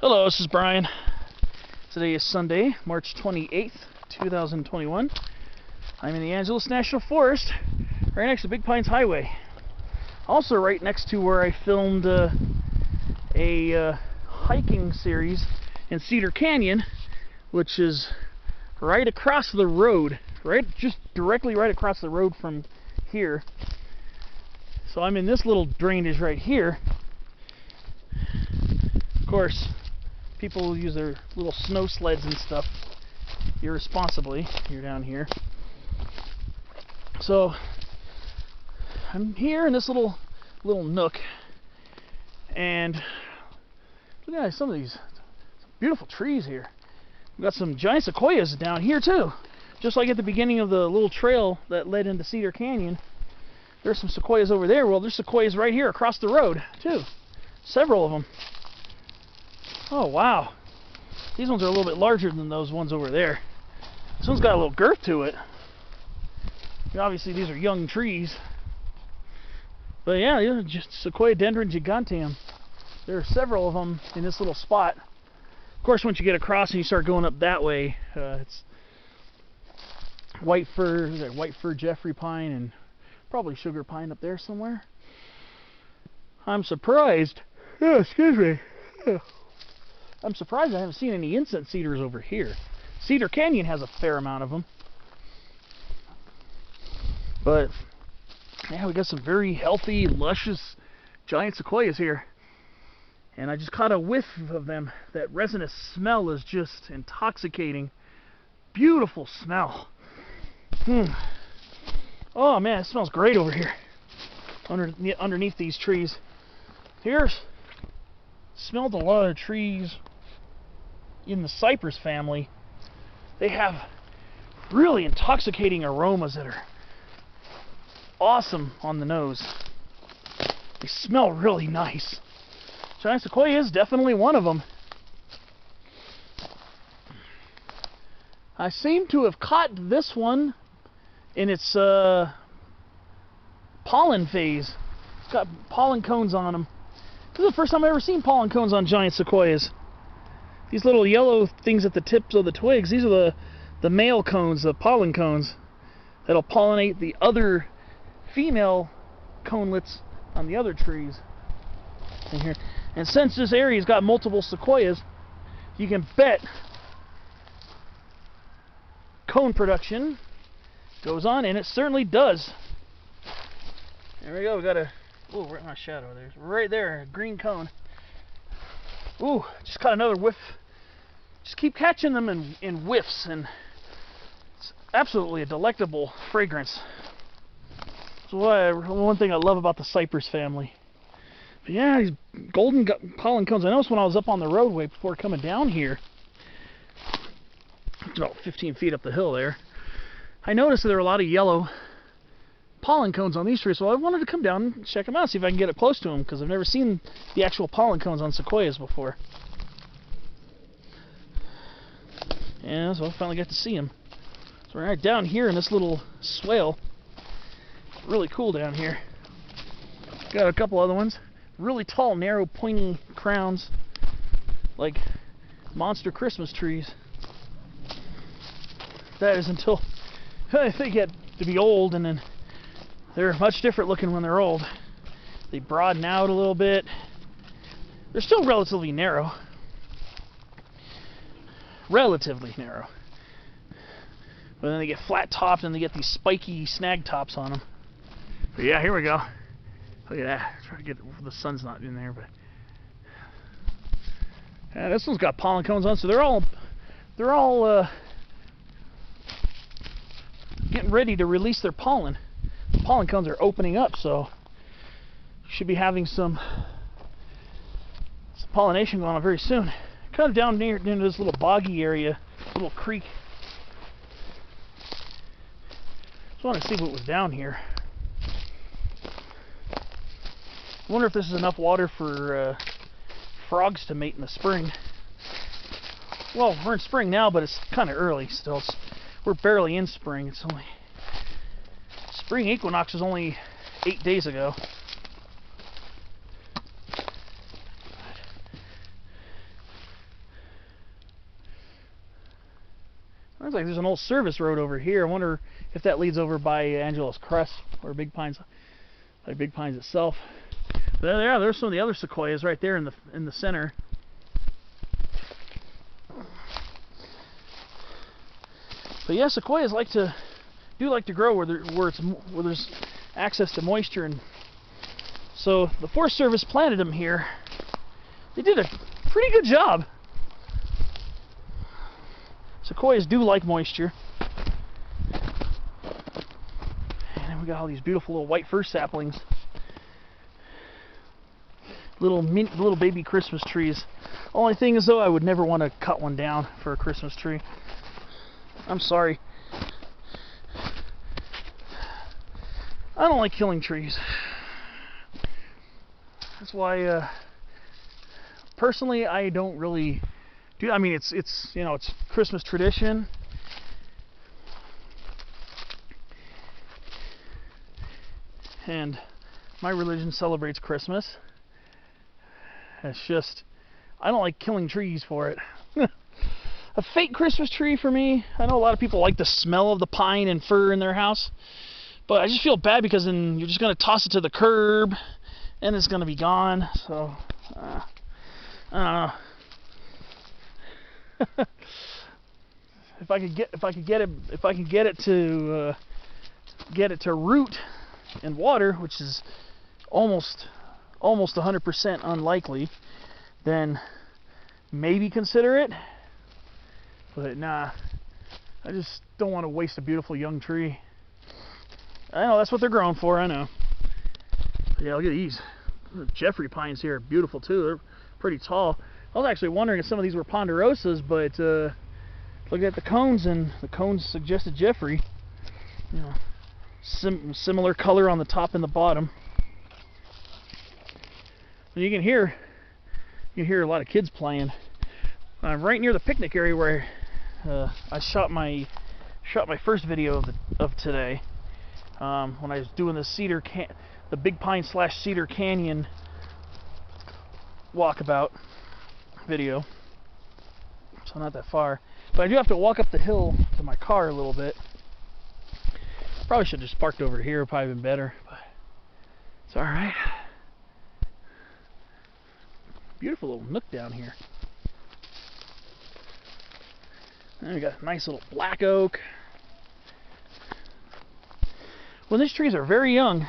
Hello, this is Brian. Today is Sunday, March 28th, 2021. I'm in the Angeles National Forest, right next to Big Pines Highway. Also right next to where I filmed a hiking series in Cedar Canyon, which is right across the road, just directly right across the road from here. So I'm in this little drainage right here. Of course, people use their little snow sleds and stuff irresponsibly here down here. So I'm here in this little nook, and look at some of these beautiful trees here. We've got some giant sequoias down here too. Just like at the beginning of the little trail that led into Cedar Canyon, there's some sequoias over there. Well, there's sequoias right here across the road too. Several of them. Oh wow, these ones are a little bit larger than those ones over there. This one's got a little girth to it. Obviously these are young trees, but yeah, these are just Sequoiadendron giganteum. There are several of them in this little spot. Of course, once you get across and you start going up that way, it's white fir Jeffrey pine and probably sugar pine up there somewhere. I'm surprised. Oh, excuse me. I'm surprised I haven't seen any incense cedars over here. Cedar Canyon has a fair amount of them. But yeah, we got some very healthy, luscious giant sequoias here. And I just caught a whiff of them. That resinous smell is just intoxicating. Beautiful smell. Oh man, it smells great over here. Underneath these trees. Smelled a lot of trees in the cypress family. They have really intoxicating aromas that are awesome on the nose. They smell really nice. Giant sequoia is definitely one of them. I seem to have caught this one in its pollen phase. It's got pollen cones on them. This is the first time I've ever seen pollen cones on giant sequoias. These little yellow things at the tips of the twigs, these are the male cones, the pollen cones, that'll pollinate the other female conelets on the other trees in here. And since this area's got multiple sequoias, you can bet cone production goes on, and it certainly does. There we go, we got a, ooh, right in my shadow there. Right there, a green cone. Ooh, just caught another whiff. Just keep catching them in whiffs, and it's absolutely a delectable fragrance. That's one thing I love about the cypress family. But yeah, these golden pollen cones. I noticed when I was up on the roadway before coming down here, it's about 15 feet up the hill there, I noticed that there were a lot of yellow pollen cones on these trees, so I wanted to come down and check them out, see if I can get up close to them, because I've never seen the actual pollen cones on sequoias before. Yeah, so I finally got to see them. So we're right down here in this little swale. It's really cool down here. Got a couple other ones. Really tall, narrow, pointy crowns, like monster Christmas trees. That is until they get to be old, and then they're much different looking when they're old. They broaden out a little bit. They're still relatively narrow. Relatively narrow. But then they get flat topped and they get these spiky snag tops on them. But yeah, here we go. Look at that. Try to get the sun's not in there, but yeah, this one's got pollen cones on, so they're all getting ready to release their pollen. The pollen cones are opening up, so should be having some pollination going on very soon. Kind of down near into this little boggy area, little creek. Just wanted to see what was down here. I wonder if this is enough water for frogs to mate in the spring. Well, we're in spring now, but it's kind of early still. We're barely in spring. It's only spring equinox was only 8 days ago. Looks like there's an old service road over here. I wonder if that leads over by Angeles Crest or Big Pines, like Big Pines itself. But yeah, there's some of the other sequoias right there in the center. But yeah, sequoias do like to grow where there's access to moisture, and so the Forest Service planted them here. They did a pretty good job. Sequoias do like moisture. And then we got all these beautiful little white fir saplings. Little baby Christmas trees. Only thing is though, I would never want to cut one down for a Christmas tree. I'm sorry. I don't like killing trees. That's why personally I don't really do. I mean, it's you know, it's Christmas tradition. And my religion celebrates Christmas. It's just, I don't like killing trees for it. A fake Christmas tree for me, I know a lot of people like the smell of the pine and fir in their house, but I just feel bad because then you're just going to toss it to the curb and it's going to be gone. So I don't know. If I can get it to root in water, which is almost 100% unlikely, then maybe consider it. But nah, I just don't want to waste a beautiful young tree. I know that's what they're growing for, I know. But yeah, look at these. The Jeffrey pines here are beautiful too. They're pretty tall. I was actually wondering if some of these were ponderosas, but looking at the cones, and the cones suggested Jeffrey. You know, similar color on the top and the bottom. And you can hear a lot of kids playing. I'm right near the picnic area where I shot my first video of today, when I was doing the Big Pine / Cedar Canyon walkabout video. So not that far, but I do have to walk up the hill to my car a little bit. Probably should have just parked over here, probably been better, but it's all right. Beautiful little nook down here. And we got a nice little black oak. When these trees are very young,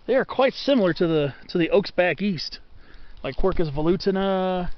they are quite similar to the oaks back east, like Quercus velutina.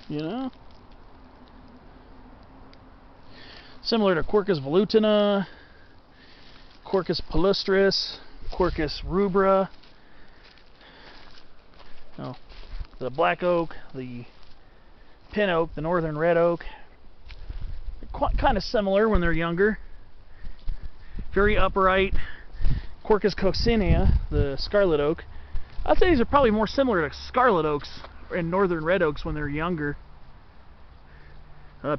You know, similar to Quercus velutina, Quercus palustris, Quercus rubra. Oh, the black oak, the pin oak, the northern red oak. They're kind of similar when they're younger. Very upright. Quercus coccinea, the scarlet oak. I'd say these are probably more similar to scarlet oaks and northern red oaks when they're younger.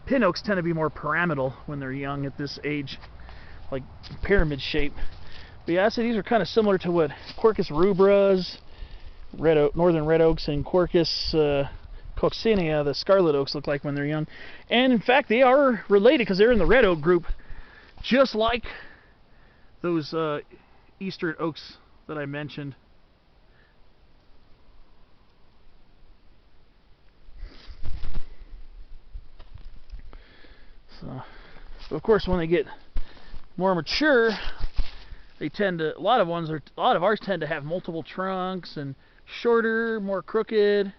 Pin oaks tend to be more pyramidal when they're young at this age, like pyramid shape. But yeah, I'd say these are kind of similar to what Quercus rubras, northern red oaks, and Quercus coccinea, the scarlet oaks, look like when they're young. And in fact, they are related because they're in the red oak group, just like those eastern oaks that I mentioned. So, of course, when they get more mature, they tend to, a lot of ours tend to have multiple trunks and shorter, more crooked.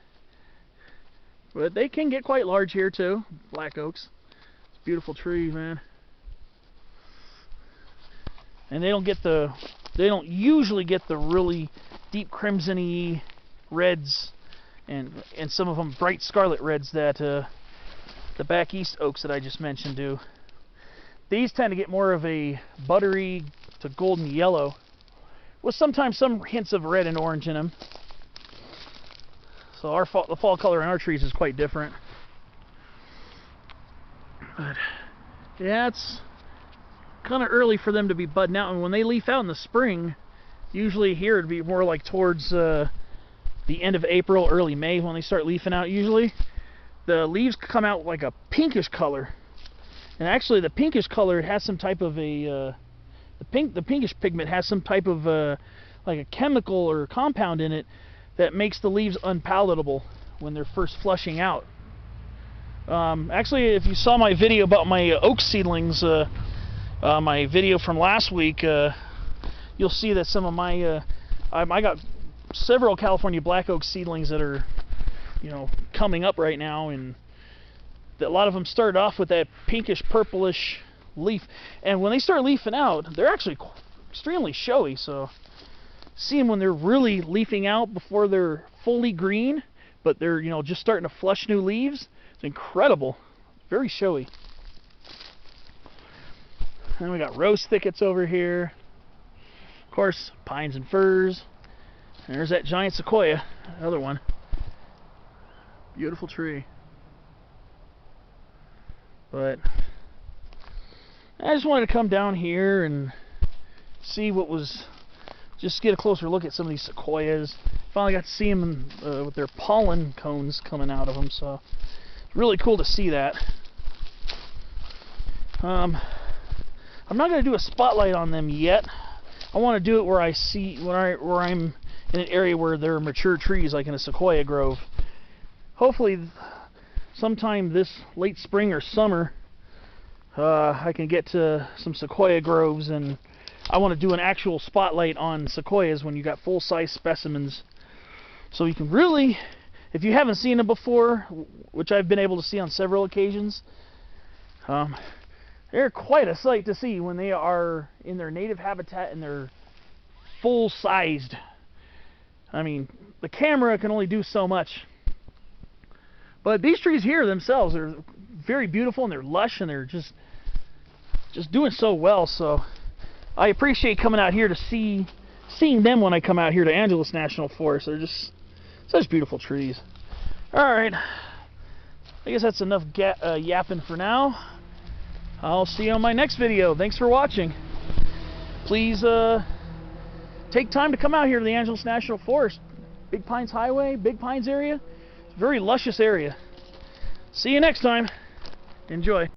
But they can get quite large here too, black oaks. It's a beautiful tree, man. And they don't usually get the really deep crimson-y reds, and some of them bright scarlet reds that the back east oaks that I just mentioned do. These tend to get more of a buttery to golden yellow, with sometimes some hints of red and orange in them. So the fall color in our trees is quite different. But yeah, it's kind of early for them to be budding out, and when they leaf out in the spring, usually here it'd be more like towards the end of April, early May when they start leafing out usually. the leaves come out like a pinkish color. And actually, the pinkish color has some type of a the pinkish pigment has some type of like a chemical or compound in it that makes the leaves unpalatable when they're first flushing out. Actually, if you saw my video about my oak seedlings, my video from last week, you'll see that some of my I got several California black oak seedlings that are, you know, coming up right now, and a lot of them started off with that pinkish purplish leaf, and when they start leafing out, they're actually extremely showy. So see them when they're really leafing out before they're fully green, but they're, you know, just starting to flush new leaves. It's incredible, very showy. And we got rose thickets over here, of course, pines and firs. And there's that giant sequoia, another one. Beautiful tree. But I just wanted to come down here and see what was, just get a closer look at some of these sequoias. Finally got to see them with their pollen cones coming out of them, so it's really cool to see that. I'm not going to do a spotlight on them yet. I want to do it where I see, where I'm in an area where there are mature trees, like in a sequoia grove. Hopefully sometime this late spring or summer, I can get to some sequoia groves, and I want to do an actual spotlight on sequoias when you got full-size specimens, so you can really, if you haven't seen them before, which I've been able to see on several occasions, they're quite a sight to see when they are in their native habitat and they're full-sized. I mean, the camera can only do so much. But these trees here themselves are very beautiful, and they're lush, and they're just doing so well. So I appreciate coming out here to seeing them when I come out here to Angeles National Forest. They're just such beautiful trees. Alright, I guess that's enough yapping for now. I'll see you on my next video. Thanks for watching. Please take time to come out here to the Angeles National Forest. Big Pines Highway, Big Pines area. It's a very luscious area. See you next time. Enjoy.